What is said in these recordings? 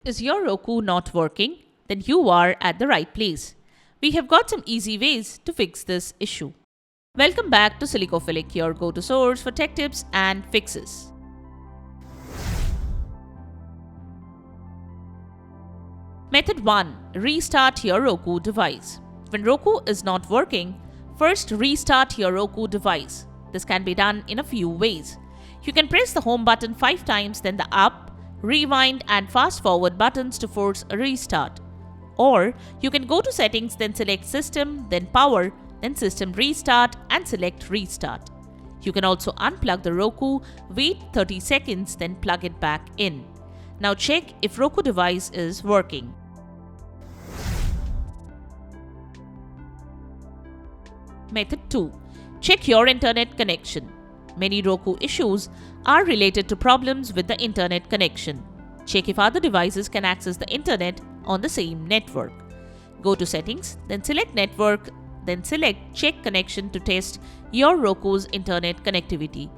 Is your Roku not working? Then you are at the right place. We have got some easy ways to fix this issue. Welcome back to Silicophilic, your go-to source for tech tips and fixes. Method 1. Restart your Roku device. When Roku is not working, first restart your Roku device. This can be done in a few ways. You can press the home button 5 times, then the up, rewind and fast forward buttons to force a restart. Or you can go to settings, then select system, then power, then system restart and select restart. You can also unplug the Roku, wait 30 seconds, then plug it back in. Now check if Roku device is working. Method 2. Check your internet connection. Many Roku issues are related to problems with the internet connection. Check if other devices can access the internet on the same network. Go to settings, then select network, then select check connection to test your Roku's internet connectivity.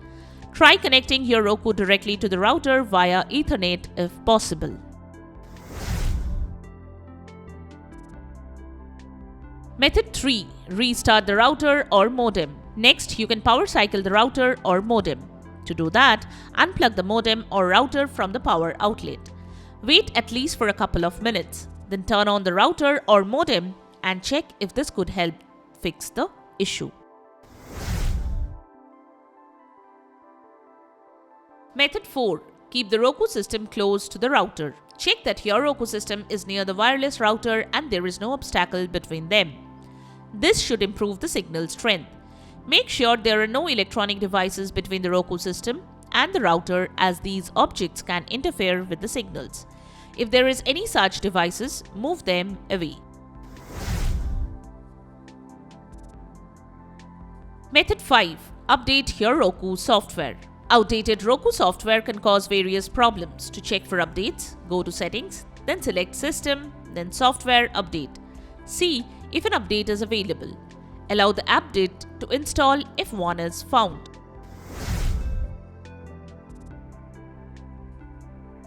Try connecting your Roku directly to the router via Ethernet if possible. Method 3. Restart the router or modem. Next, you can power cycle the router or modem. To do that, unplug the modem or router from the power outlet. Wait at least for a couple of minutes. Then turn on the router or modem and check if this could help fix the issue. Method 4. Keep the Roku system close to the router. Check that your Roku system is near the wireless router and there is no obstacle between them. This should improve the signal strength. Make sure there are no electronic devices between the Roku system and the router, as these objects can interfere with the signals. If there is any such devices, move them away. Method 5. Update your Roku software. Outdated Roku software can cause various problems. To check for updates, go to settings, then select system, then software update. See if an update is available. Allow the update to install if one is found.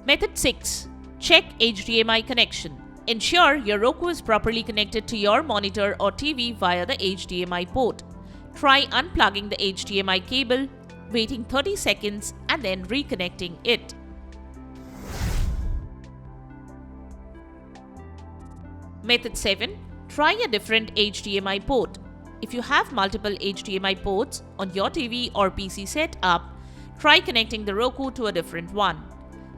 Method 6. Check HDMI connection. Ensure your Roku is properly connected to your monitor or TV via the HDMI port. Try unplugging the HDMI cable, waiting 30 seconds and then reconnecting it. Method 7. Try a different HDMI port. If you have multiple HDMI ports on your TV or PC set up, try connecting the Roku to a different one.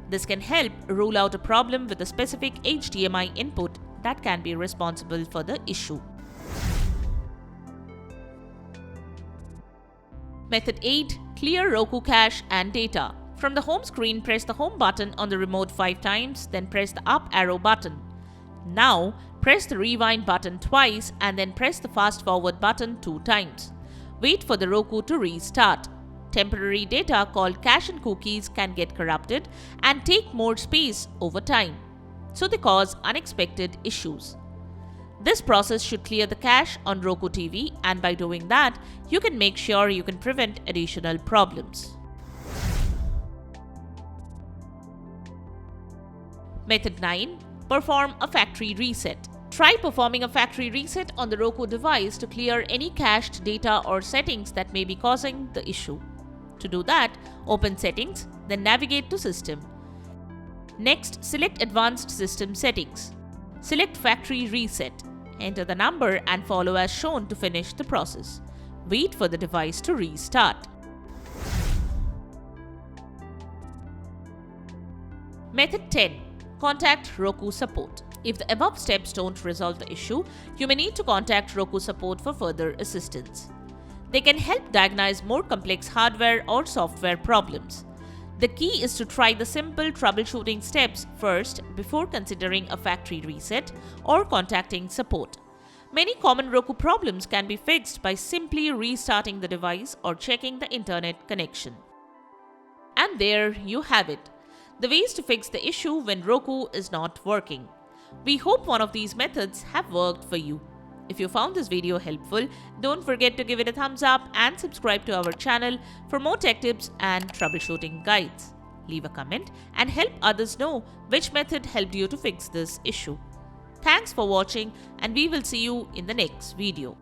This can help rule out a problem with a specific HDMI input that can be responsible for the issue. Method 8. Clear Roku cache and data. From the home screen, press the home button on the remote 5 times, then press the up arrow button. Now, press the rewind button twice and then press the fast forward button 2 times. Wait for the Roku to restart. Temporary data called cache and cookies can get corrupted and take more space over time, so they cause unexpected issues. This process should clear the cache on Roku TV, and by doing that, you can make sure you can prevent additional problems. Method 9. Perform a factory reset. Try performing a factory reset on the Roku device to clear any cached data or settings that may be causing the issue. To do that, open Settings, then navigate to System. Next, select Advanced System Settings. Select Factory Reset. Enter the number and follow as shown to finish the process. Wait for the device to restart. Method 10. Contact Roku support. If the above steps don't resolve the issue, you may need to contact Roku support for further assistance. They can help diagnose more complex hardware or software problems. The key is to try the simple troubleshooting steps first before considering a factory reset or contacting support. Many common Roku problems can be fixed by simply restarting the device or checking the internet connection. And there you have it, the ways to fix the issue when Roku is not working. We hope one of these methods have worked for you. If you found this video helpful, don't forget to give it a thumbs up and subscribe to our channel for more tech tips and troubleshooting guides. leave a comment, and help others know which method helped you to fix this issue. Thanks for watching, and we will see you in the next video.